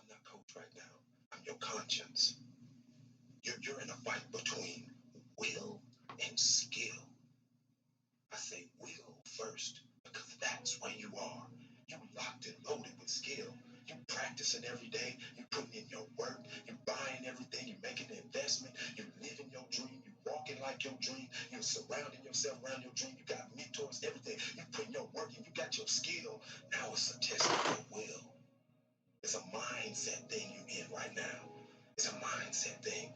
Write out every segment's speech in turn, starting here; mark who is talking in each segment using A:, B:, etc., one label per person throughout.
A: I'm not coach right now. I'm your conscience. You're in a fight between will and skill. I say will first because that's where you are. You locked and loaded with skill. You practicing every day. You putting in your work. You buying everything. You making an investment. You living your dream. You walking like your dream. You surrounding yourself around your dream. You got mentors, everything. You putting your work in. You got your skill. Now it's a test of your will. It's a mindset thing you in right now. It's a mindset thing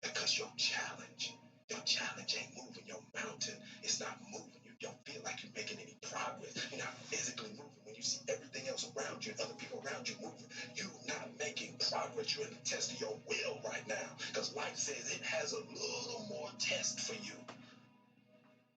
A: because your challenge ain't moving your mountain. It's not moving. You don't feel like you're making any progress. You're not physically moving when you see everything else around you and other people around you moving. You're not making progress. You're in the test of your will right now because life says it has a little more test for you.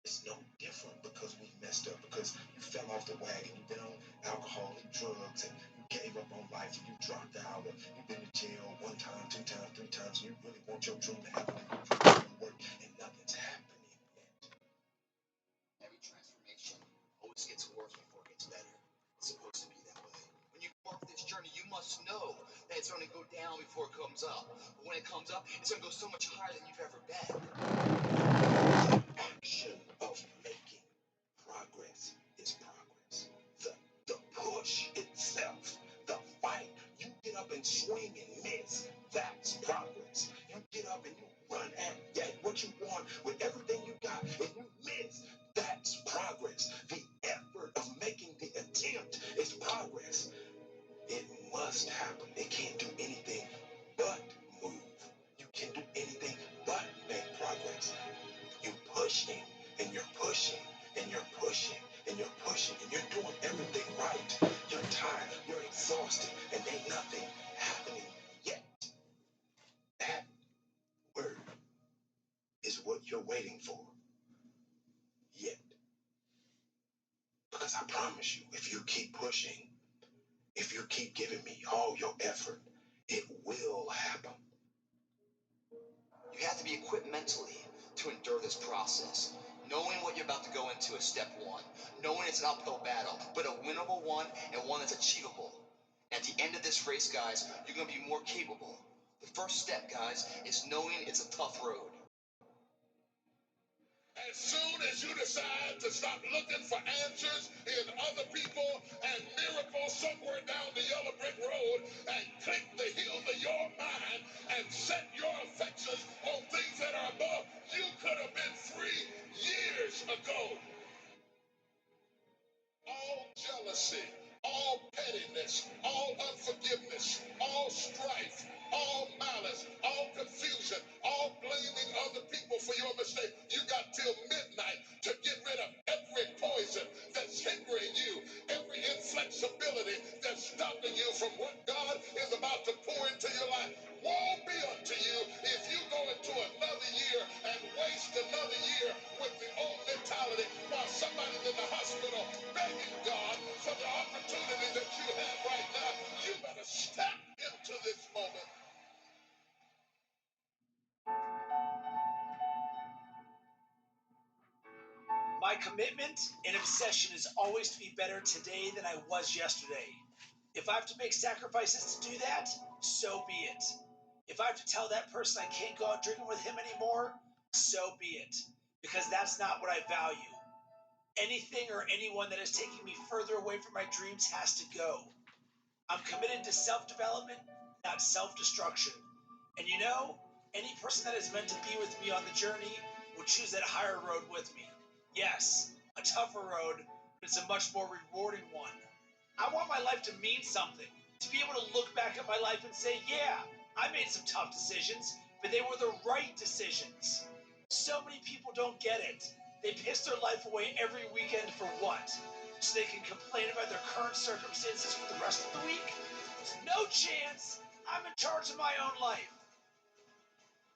A: It's no different because we messed up, because you fell off the wagon, you've been on alcohol and drugs, and you gave up on life, and you dropped out, or you've been to jail 1 time, 2 times, 3 times, and you really want your dream to happen, and you put in work, and nothing's happening yet.
B: Every transformation always gets worse before it gets better. It's supposed to be that way. When you walk this journey, you must know that it's going to go down before it comes up. But when it comes up, it's going to go so much higher than you've ever been.
A: The action of making progress is progress. The push itself, the fight, you get up and swing and miss, that's progress. You get up and you run at what you want with everything you got, and you miss, that's progress. The effort of making the attempt is progress. It must happen. It can't do anything but move. You can do anything but make progress. You're pushing and you're pushing and you're pushing and you're pushing and you're doing everything right. You're tired, you're exhausted, and ain't nothing happening yet. That word is what you're waiting for. Yet. Because I promise you, if you keep pushing, if you keep giving me all your effort, it will happen.
B: You have to be equipped mentally to endure this process. Knowing what you're about to go into is step one. Knowing it's an uphill battle, but a winnable one and one that's achievable. At the end of this race, guys, you're going to be more capable. The first step, guys, is knowing it's a tough road.
C: As soon as you decide to stop looking for answers in other people and miracles somewhere down the yellow brick road and click the heels of your mind and set your affections on things that are above, you could have been free years ago. All jealousy, all pettiness, all unforgiveness, all strife, all malice, all confusion, all blaming other people for your mistake. You got till midnight to get rid of every poison that's hindering you, every inflexibility that's stopping you from what God is about to pour into your life. Woe be unto you if you go into another year and waste another year with the old mentality while somebody's in the hospital begging God for the opportunity that you have right now. You better step into this moment.
D: My commitment and obsession is always to be better today than I was yesterday. If I have to make sacrifices to do that, so be it. If I have to tell that person I can't go out drinking with him anymore, so be it. Because that's not what I value. Anything or anyone that is taking me further away from my dreams has to go. I'm committed to self-development, not self-destruction. And you know, any person that is meant to be with me on the journey will choose that higher road with me. Yes, a tougher road, but it's a much more rewarding one. I want my life to mean something, to be able to look back at my life and say, yeah, I made some tough decisions, but they were the right decisions. So many people don't get it. They piss their life away every weekend for what? So they can complain about their current circumstances for the rest of the week? No chance. I'm in charge of my own life.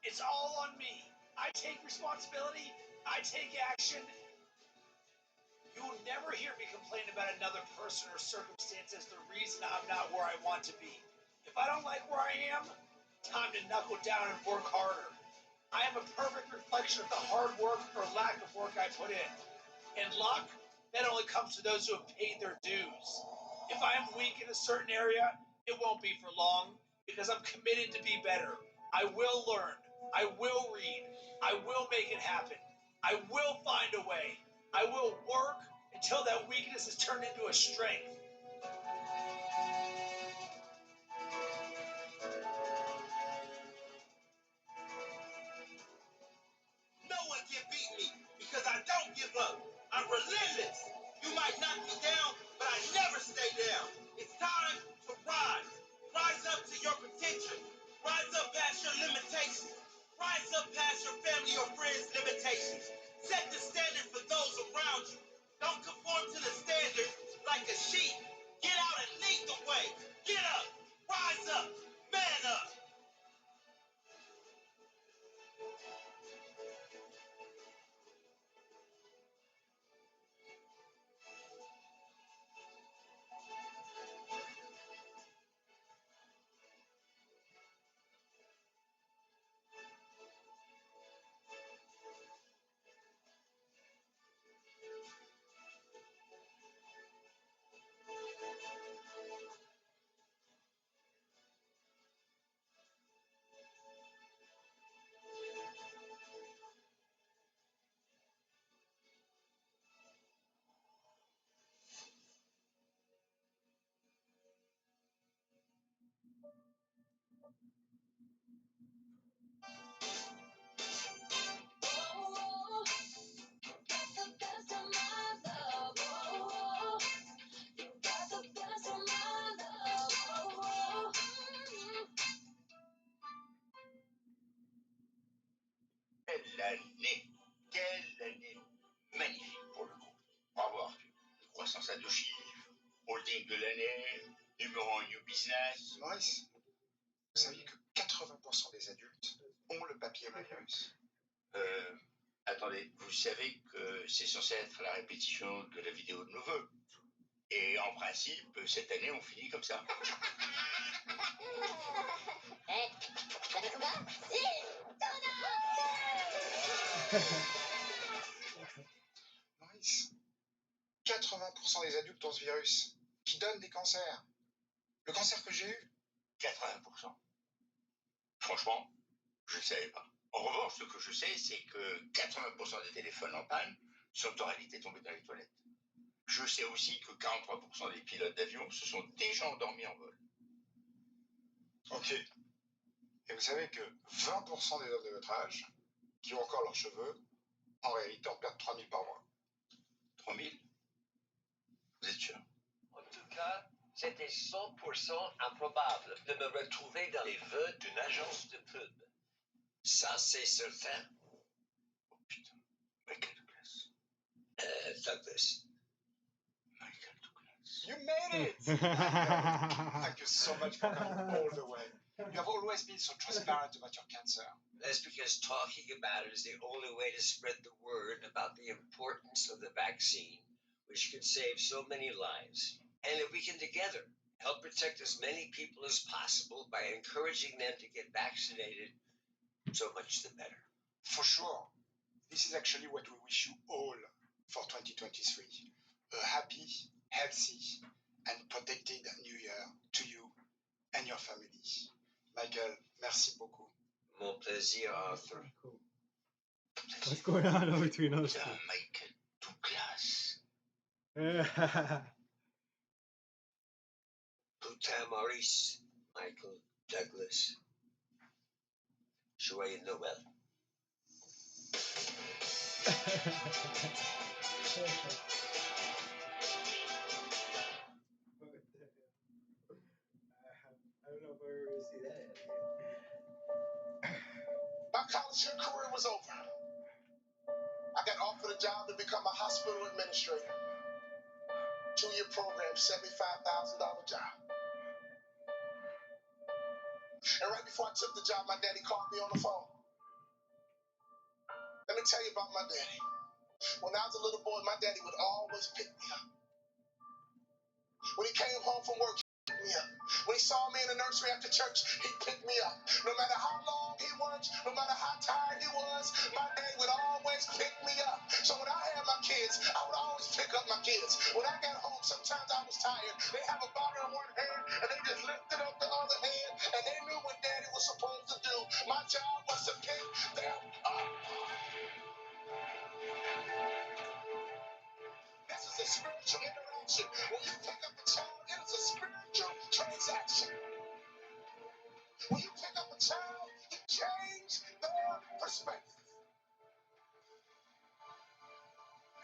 D: It's all on me. I take responsibility. I take action. You will never hear me complain about another person or circumstance as the reason I'm not where I want to be. If I don't like where I am, time to knuckle down and work harder. I am a perfect reflection of the hard work or lack of work I put in. And luck, that only comes to those who have paid their dues. If I am weak in a certain area, It won't be for long because I'm committed to be better. I will learn. I will read. I will make it happen. I will find a way. I will work until that weakness is turned into a strength.
A: No one can beat me because I don't give up. I'm relentless. You might knock me down, but I never stay down. It's time to rise. Rise up to your potential. Rise up past your limitations. Rise up past your family or friends' limitations. Set the standard for those around you. Don't conform to the standard like a sheep. Get out and lead the way. Get up. Rise up. Man up.
B: Quelle année magnifique pour le groupe. Bravo Arthur. Croissance à 2 chiffres, holding de l'année, numéro 1 New Business.
E: Maurice, vous saviez que 80% des adultes ont le papillomavirus?
B: Attendez, vous savez que c'est censé être la répétition de la vidéo de nos voeux. Et en principe, cette année, on finit comme ça.
E: Maurice, 80% des adultes ont ce virus qui donne des cancers. Le cancer que j'ai eu,
B: 80%. Franchement, je ne savais pas. En revanche, ce que je sais, c'est que 80% des téléphones en panne sont en réalité tombés dans les toilettes. Je sais aussi que 43% des pilotes d'avion se sont déjà endormis en vol.
E: ok. Et vous savez que 20% des hommes de votre âge qui ont encore leurs cheveux, en réalité, en perdent 3000 par mois.
B: 3000 ? Vous êtes sûr ?
F: En tout cas, c'était 100% improbable de me retrouver dans les vœux d'une agence de pub. Ça, c'est certain.
B: Oh putain, Michael Douglas.
F: Douglas.
B: Michael Douglas.
E: You made it! Thank you so much for coming all the way. You have always been so transparent about your cancer.
F: That's because talking about it is the only way to spread the word about the importance of the vaccine, which can save so many lives. And if we can together help protect as many people as possible by encouraging them to get vaccinated, so much the better.
E: For sure. This is actually what we wish you all for 2023. A happy, healthy, and protected New Year to you and your family. Michael, merci beaucoup.
F: Mon plaisir, Arthur.
G: What's going on between us
B: Putain, Michael Douglas.
G: two?
F: Putain Maurice, Michael Douglas. Joyeux Noël.
G: I don't know if I ever see that.
C: My college career was over. I got offered a job to become a hospital administrator. 2-year program, $75,000 job. And right before I took the job, my daddy called me on the phone. Let me tell you about my daddy. When I was a little boy, my daddy would always pick me up. When he came home from work, he picked me up. When he saw me in the nursery after church, he'd pick me up. No matter how long long he worked, no matter how tired he was, my dad would always pick me up. So when I had my kids, I would always pick up my kids. When I got home, sometimes I was tired. They have a bottle in one hand, and they just lifted up the other hand, and they knew what daddy was supposed to do. My job was to pick them up. This is a spiritual interaction. When you pick up a child, it is a spiritual transaction. When you pick up a child, you change their perspective.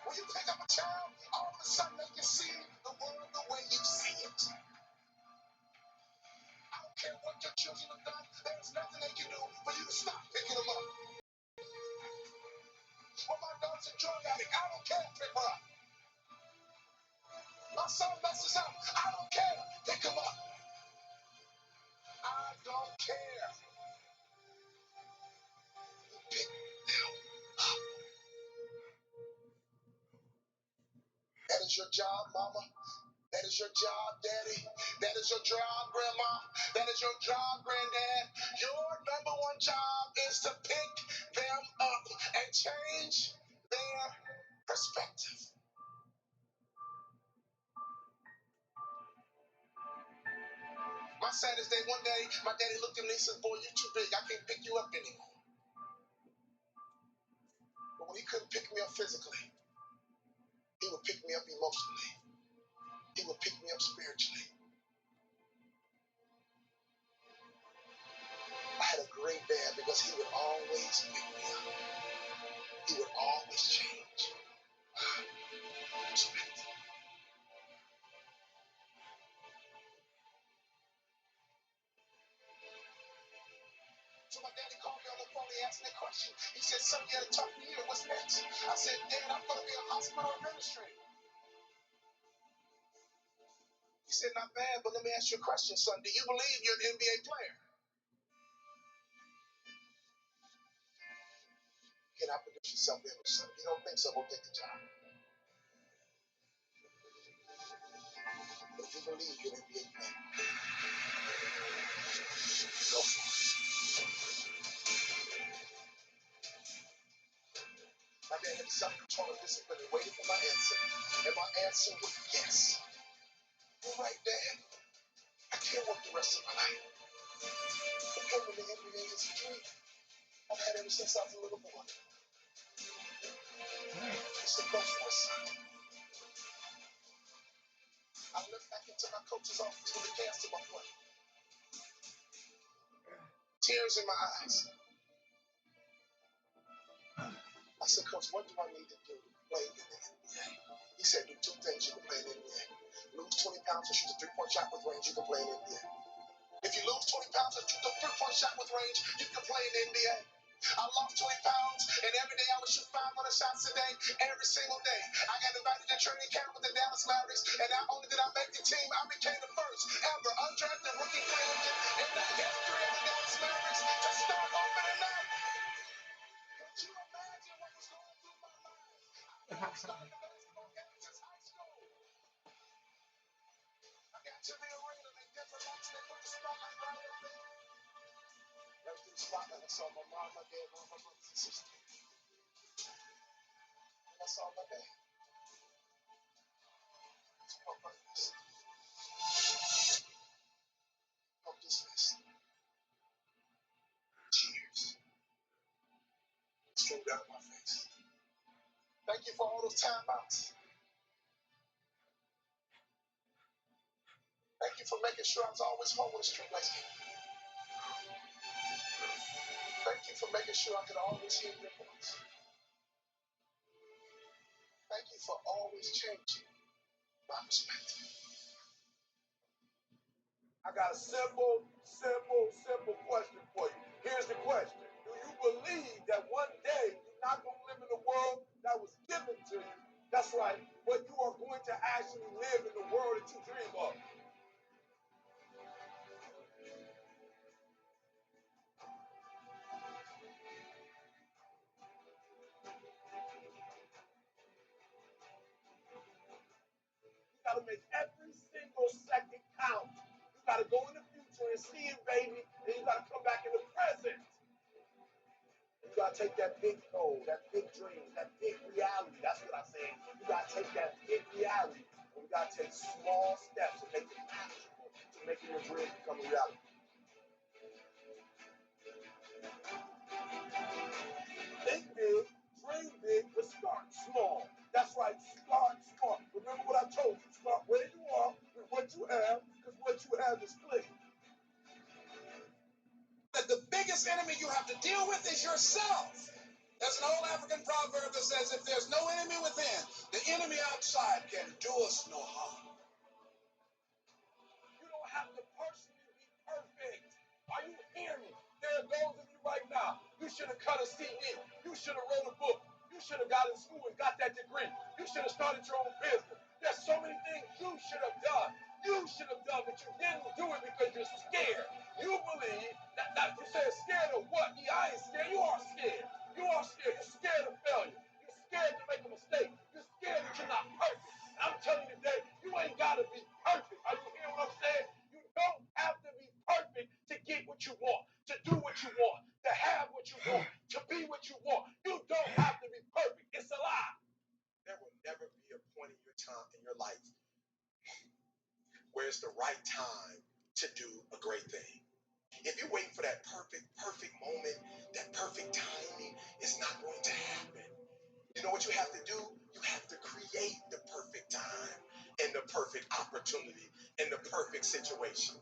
C: When you pick up a child, all of a sudden they can see the world the way you see it. I don't care what your children have done, there's nothing they can do for you to stop picking them up. When my daughter's a drug addict, I don't care, pick her up. My son messes up, I don't care, pick him up. I don't care. Pick them up. That is your job, mama. That is your job, daddy. That is your job, grandma. That is your job, granddad. Your number one job is to pick them up and change their perspective. My saddest day, one day, my daddy looked at me and said, boy, you're too big. I can't pick you up anymore. But when he couldn't pick me up physically, he would pick me up emotionally. He would pick me up spiritually. I had a great dad because he would always pick me up. He would always change my perspective. So my daddy called me on the phone. He asked me a question. He said, son, you had a tough year. What's next? I said, Dad, I'm going to be a hospital administrator. He said, not bad, but let me ask you a question, son. Do you believe you're an NBA player? Can I produce yourself in, son? If you don't think so, we'll take the job. But if you believe you're an NBA player, go for it. My dad had self-control and discipline and waited for my answer. And my answer was yes. You're right, Dad. I can't work the rest of my life. Becoming the NBA is a dream I've had ever since I was a little boy. He said, go for it, son. I looked back into my coach's office with a gas to my foot. Tears in my eyes. I said, Coach, what do I need to do to play in the NBA? He said, do two things you can play in the NBA. Lose 20 pounds and shoot a three-point shot with range, you can play in the NBA. If you lose 20 pounds and shoot a three-point shot with range, you can play in the NBA. I lost 20 pounds, and every day I would shoot 500 shots a day, every single day. I got invited to training camp with the Dallas Mavericks, and not only did I make the team, I became the first ever undrafted rookie free agent in the history of the Dallas Mavericks to start opening night. Could you imagine what was going through my mind? I never started a basketball game since high school. I got to the arena, they different lights, they put the spotlight right up there. Right through the spotlight, I saw my mom, my dad, one of my brothers and sisters. And I saw my dad. It's my purpose. I'm just listening. Tears streamed down my face. Thank you for all those timeouts. Thank you for making sure I was always home when the street lights came. Thank you for making sure I could always hear your voice. Thank you for always changing my perspective.
H: I got a simple question for you. Here's the question. Do you believe that one day you're not going to live in a world that was given to you? That's right, but you are going to actually live in the world that you dream of. You got to make every single second count. You got to go in the future and see it, baby, and you got to come back in the present. gotta take that big goal, that big dream, that big reality. That's what I'm saying. You gotta take that big reality, and we gotta take small steps to make it actionable, to making your dream become a reality. Think big, dream big, but start small. That's right, start small. Remember what I told you. Start where you are with what you have, because what you have is plenty. That the biggest enemy you have to deal with is yourself. There's an old African proverb that says, if there's no enemy within, the enemy outside can do us no harm. You don't have to personally be perfect. Are you hearing me? There are those of you right now. You should have cut a CD. You should have wrote a book. You should have got in school and got that degree. You should have started your own business. There's so many things you should have done. You should have done, but you didn't do it because you're scared. You believe that you said scared of what? Yeah, I ain't scared. You are scared. You are scared. You're scared of failure. You're scared to make a mistake. You're scared that you're not perfect. And I'm telling you today, you ain't got to be perfect. Are you hearing what I'm saying? You don't have to be perfect to get what you want, to do what you want, to have what you want, to be what you want. You don't have to be perfect. It's a lie. There will never be a point in your time in your life where it's the right time to do a great thing. If you're waiting for that perfect moment, that perfect timing, it's not going to happen. You know what you have to do? You have to create the perfect time and the perfect opportunity and the perfect situation.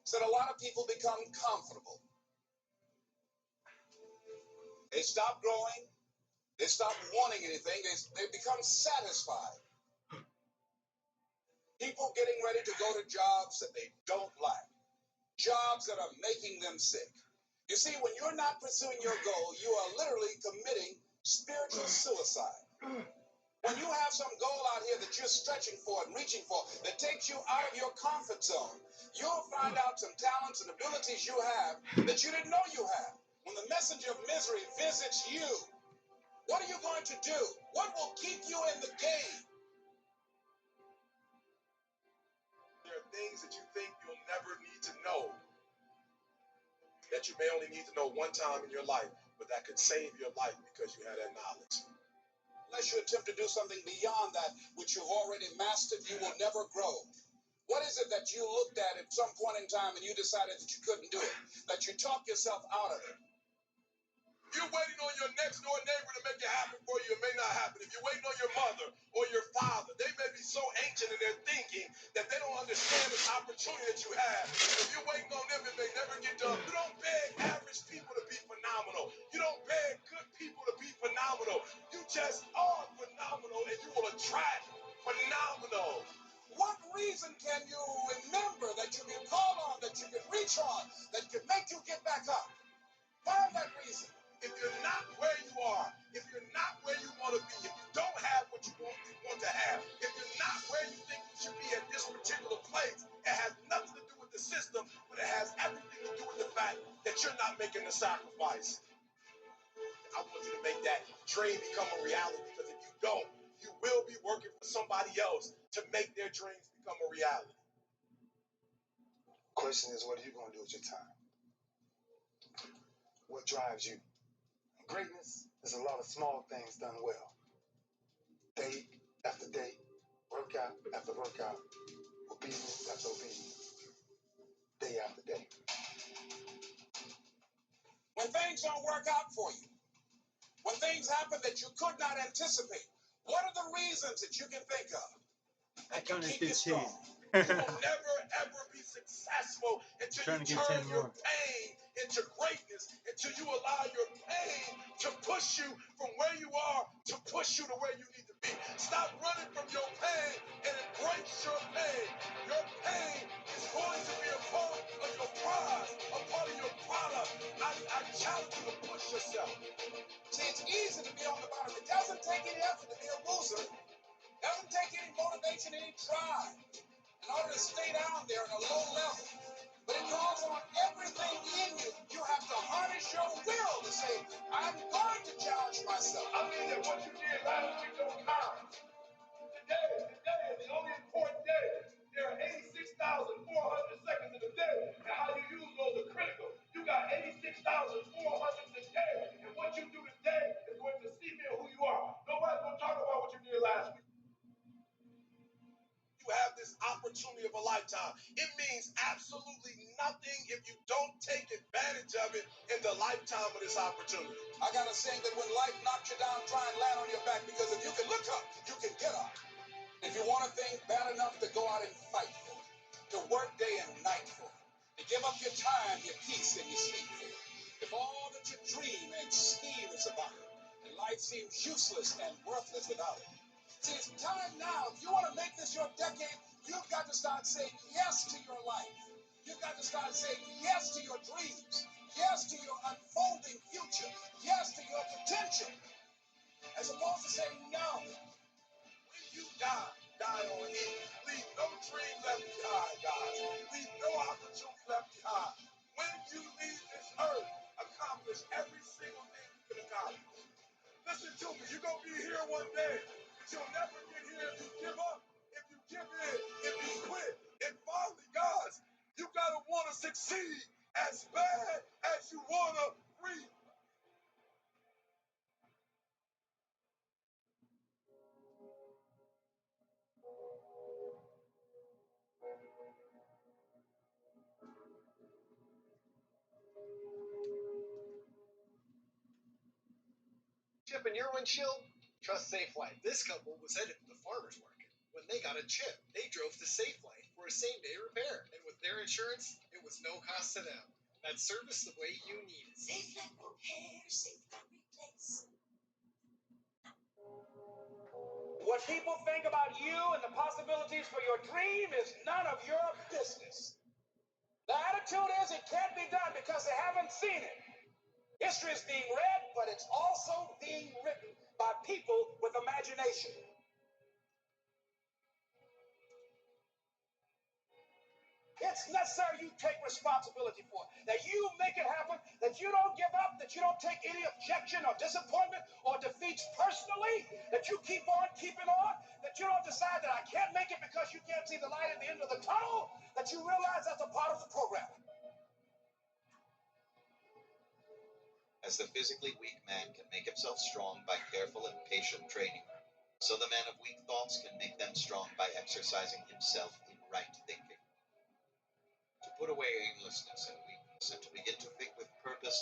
H: Said a lot of people become comfortable. They stop growing. They stop wanting anything. They become satisfied. People getting ready to go to jobs that they don't like. Jobs that are making them sick. You see, when you're not pursuing your goal, you are literally committing spiritual suicide. When you have some goal out here that you're stretching for and reaching for that takes you out of your comfort zone, you'll find out some talents and abilities you have that you didn't know you have. When the messenger of misery visits you, what are you going to do? What will keep you in the game? There are things that you think you'll never need to know, that you may only need to know one time in your life, but that could save your life because you had that knowledge. Unless you attempt to do something beyond that which you've already mastered, you will never grow. What is it that you looked at some point in time and you decided that you couldn't do it, that you talked yourself out of it? You're waiting on your next door neighbor to make it happen for you. It may not happen. If you're waiting on your mother or your father, they may be so ancient in their thinking that they don't understand this opportunity that you have. If you're waiting on them, it may never get done. You don't beg average people to be phenomenal. You don't beg good people to be phenomenal. You just are phenomenal, and you will attract phenomenal. What reason can you remember that you can call on, that you can reach on, that can make you get back up? Find that reason. If you're not where you are, if you're not where you want to be, if you don't have what you want to have, if you're not where you think you should be at this particular place, it has nothing to do with the system, but it has everything to do with the fact that you're not making the sacrifice. I want you to make that dream become a reality, because if you don't, you will be working for somebody else to make their dreams become a reality. Question is, what are you going to do with your time? What drives you? Greatness is a lot of small things done well. Day after day, workout after workout, obedience after obedience, day after day. When things don't work out for you, when things happen that you could not anticipate, what are the reasons that you can think of that can keep you strong? You will never, ever be successful until you turn your pain into greatness, until you allow your pain to push you from where you are to push you to where you need to be. Stop running from your pain and embrace your pain. Your pain is going to be a part of your prize, a part of your product. I challenge you to push yourself. See, it's easy to be on the bottom. It doesn't take any effort to be a loser. It doesn't take any motivation, any drive in order to stay down there at a low level. But it calls on everything in you. You have to harness your will to say, I'm going to challenge myself. I mean that what you did last week don't count. Today is the only important day. There are 86,400 seconds in a day. And how you use those are critical.
C: opportunity of a lifetime. It means absolutely nothing if you don't take advantage of it in the lifetime of this opportunity. I got a saying that when life knocks you down, try and land on your back, because if you can look up, you can get up. If you want a thing bad enough to go out and fight for it, to work day and night for it, to give up your time, your peace, and your sleep for it. If all that you dream and scheme is about it, and life seems useless and worthless without it. See, it's time now. If you want to make this your decade, you've got to start saying yes to your life. You've got to start saying yes to your dreams, yes to your unfolding future, yes to your potential, as opposed to saying no. When you die, die on E. Leave no dream left behind, guys. Leave no opportunity left behind. When you leave this earth, accomplish every single thing you can accomplish. Listen to me, you're going to be here one day, but you'll never get here if you give up, if you give in, if you quit. And finally, guys, you got to want to succeed as bad as you want to breathe.
I: Chip in your windshield? Trust Safelite. This couple was headed to the farmer's market. When they got a chip, they drove to Safelite for a same-day repair. And with their insurance, it was no cost to them. That's service the way you need it.
J: Safelite repair, Safelite replace.
H: What people think about you and the possibilities for your dream is none of your business. The attitude is it can't be done because they haven't seen it. History is being read, but it's also being written by people with imagination. It's necessary you take responsibility for it, that you make it happen, that you don't give up, that you don't take any objection or disappointment or defeats personally, that you keep on keeping on, that you don't decide that I can't make it because you can't see the light at the end of the tunnel, that you realize that's a part of the program.
K: As the physically weak man can make himself strong by careful and patient training, so the man of weak thoughts can make them strong by exercising himself in right thinking. To put away aimlessness and weakness and to begin to think with purpose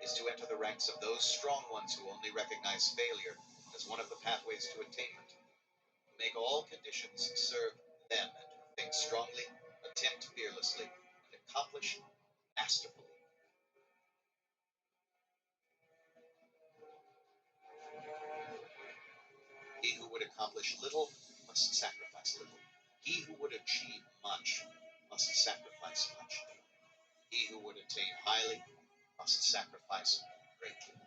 K: is to enter the ranks of those strong ones who only recognize failure as one of the pathways to attainment. Make all conditions serve them and who think strongly, attempt fearlessly, and accomplish masterfully. He who would accomplish little must sacrifice little. He who would achieve much must sacrifice much. He who would attain highly must sacrifice greatly.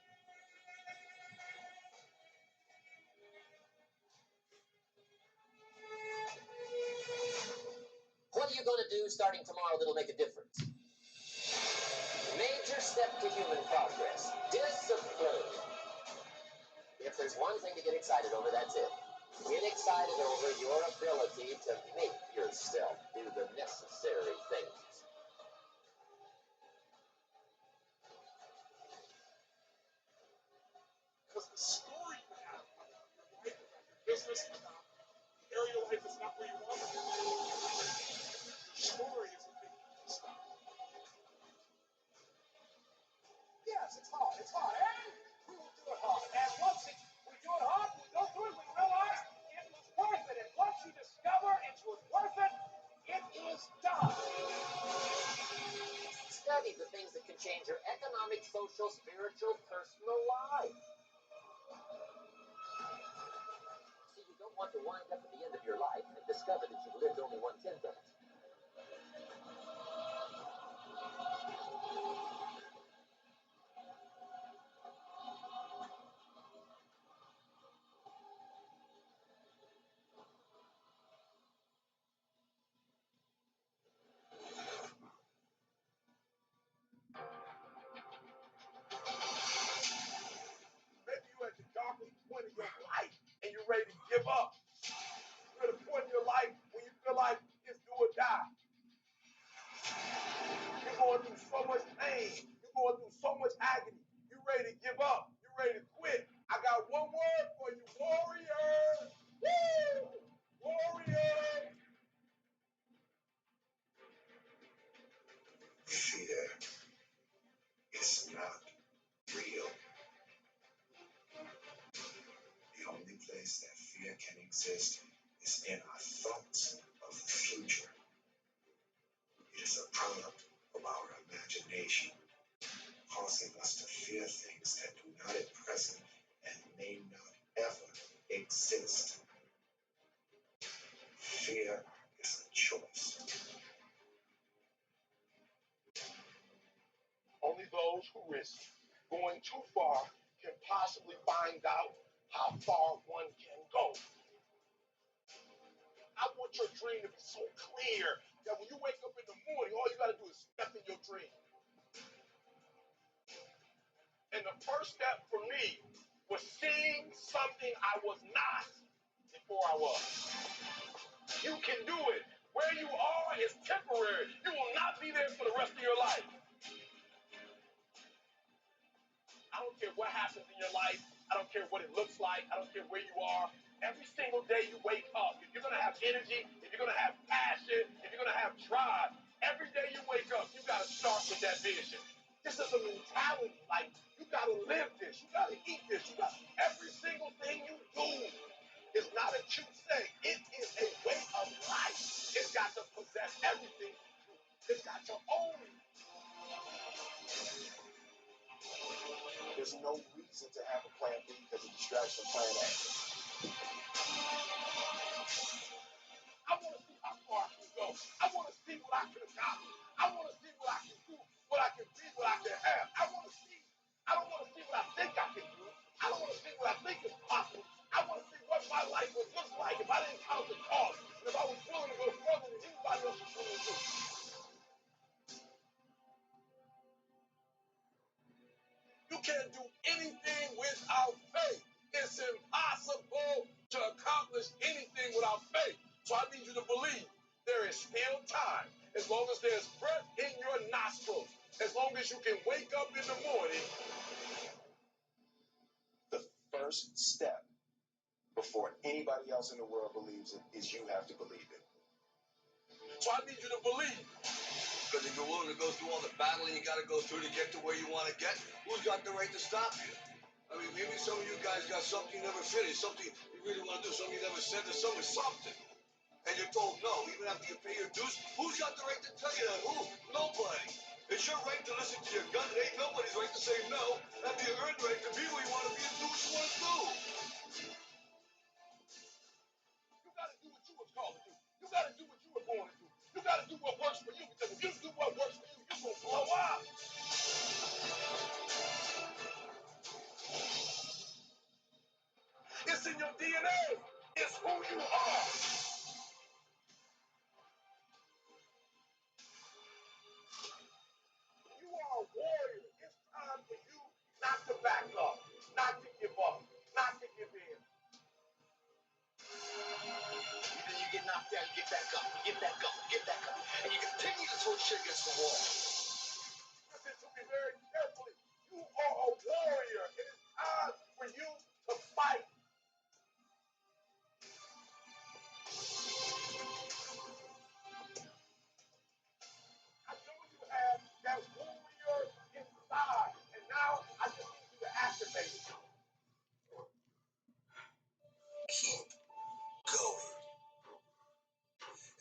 L: What are you going to do starting tomorrow that'll make a difference? Major step to human progress. Discipline. If there's one thing to get excited over, that's it. Get excited over your ability to make yourself do the necessary things.
C: Because the story you have about your life, about your business, about the area of life is not where you want it. The story is what makes you stop.
H: Yes, it's hard. It's hard. And we will do it hard. And once we do it hard, we go through it, we realize it was worth it. And once you discover it was worth it, it is done.
L: Study the things that can change your economic, social, spiritual, personal life. See, you don't want to wind up at the end of your life and discover that you've lived only 1/10 of it.
C: Maybe you at the darkest point of your life and you're ready to give up. You're at a point in your life when you feel like it's do or
A: place that fear can exist is in our thoughts of the future. It is a product of our imagination, causing us to fear things that do not at present and may not ever exist. Fear is a choice.
C: Only those who risk going too far can possibly find out how far one can go. I want your dream to be so clear that when you wake up in the morning, all you got to do is step in your dream. And the first step for me was seeing something I was not before I was. You can do it. Where you are is temporary. You will not be there for the rest of your life. I don't care what happens in your life. I don't care what it looks like. I don't care where you are. Every single day you wake up, if you're going to have energy, if you're going to have passion, if you're going to have drive, every day you wake up, you got to start with that vision. This is a mentality. Like, you got to live this. You got to eat this. You got every single thing you do is not a cute thing. It is a way of life. It's got to possess everything. It's got to own it. There's no reason to have a plan B because it distracts from plan A. I want to see how far I can go. I want to see what I can accomplish. I want to see what I can do, what I can be, what I can have. I want to see. I don't want to see what I think I can do. I don't want to see what I think is possible. I want to see what my life would look like if I didn't count the cost, and if I was willing to go further than anybody else was willing to do. You can't do anything without faith. It's impossible to accomplish anything without faith. So I need you to believe there is still time. As long as there's breath in your nostrils, as long as you can wake up in the morning, the first step before anybody else in the world believes it is you have to believe it. So I need you to believe.
B: Because if you're willing to go through all the battling you got to go through to get to where you want to get, who's got the right to stop you? I mean, maybe some of you guys got something you never finished, something you really want to do, something you never said to someone, something. And you're told no, even after you pay your dues. Who's got the right to tell you that? Who? Nobody. It's your right to listen to your gut. It ain't nobody's right to say no. After you earned the right to be where you want to be and do what you want to do. You got to do what you were called to do. You got to do what you were born to do. You got to do what works for you, because if you do what works for you, you're going to blow up. It's in your DNA. It's who you are. You are a warrior. It's time for you not to back up, not to give up, not to give in. Then you get knocked down, you get back up, you get back up, you get back up, and you continue to throw shit against the wall. Listen to me very carefully. You are a warrior. It is time for you to fight. I know you have that warrior inside, and now I just need you to activate it.
A: Keep going.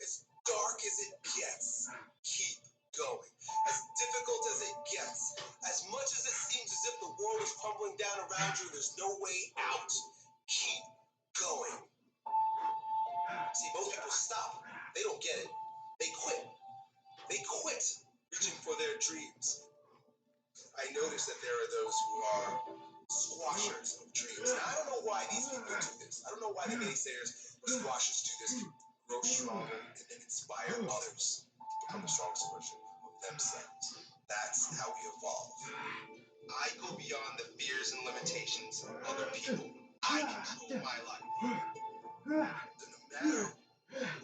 A: As dark as it gets, keep going. As difficult as it gets, as much as it seems as if the world is crumbling down around you, there's no way out. Keep going. See, most people stop. They don't get it. They quit. They quit reaching for their dreams. I notice that there are those who are squashers of dreams. Now, I don't know why these people do this. I don't know why the naysayers or squashers do this. Grow stronger and then inspire others to become the strongest version of themselves. That's how we evolve. I go beyond the fears and limitations of other people. I control my life. So no matter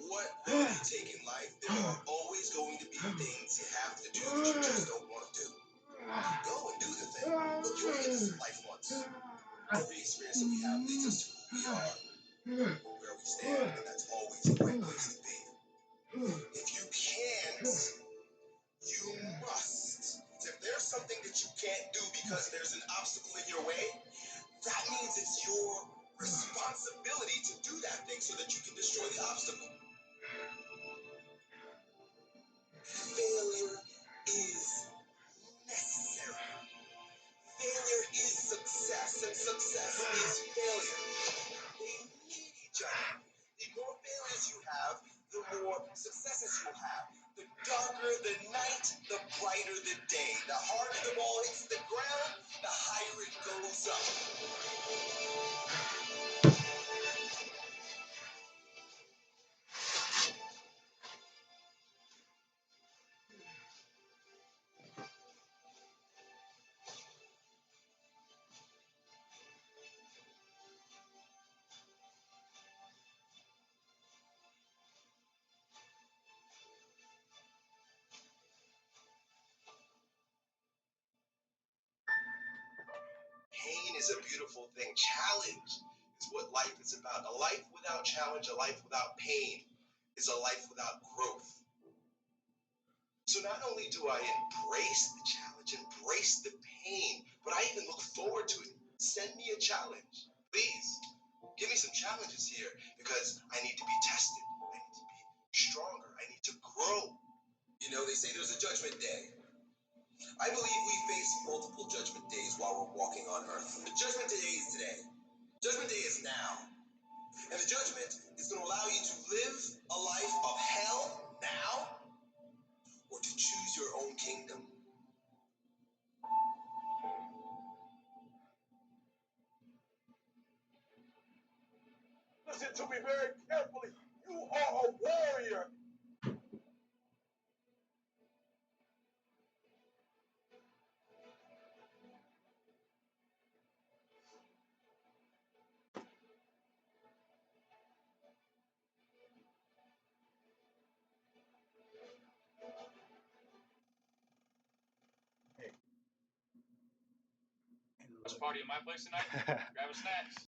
A: what road you take in life, there are always going to be things you have to do that you just don't want to do. Go and do the thing. Look, you only get this life once. Every experience that we have leads us to who we are, or where we stand, and that's always the right place to be. If you can't, you must. If there's something that you can't do because there's an obstacle in your way, that means it's your responsibility to do that thing so that you can destroy the obstacle. Failure is necessary. Failure is success, and success is failure. They need each other. The more failures you have, the more successes you have. The darker the night, the brighter the day. The harder the ball hits the ground, the higher it goes up. Pain is a beautiful thing. Challenge is what life is about. A life without challenge, a life without pain, is a life without growth. So not only do I embrace the challenge, embrace the pain, but I even look forward to it. Send me a challenge. Please, give me some challenges here because I need to be tested. I need to be stronger. I need to grow. You know, they say there's a judgment day. I believe we face multiple judgment days while we're walking on earth. The judgment day is today. Judgment day is now. And the judgment is going to allow you to live a life of hell now or to choose your own kingdom. Listen to me very carefully. You are a warrior.
G: And
M: Let's party at my place tonight. Grab a snacks.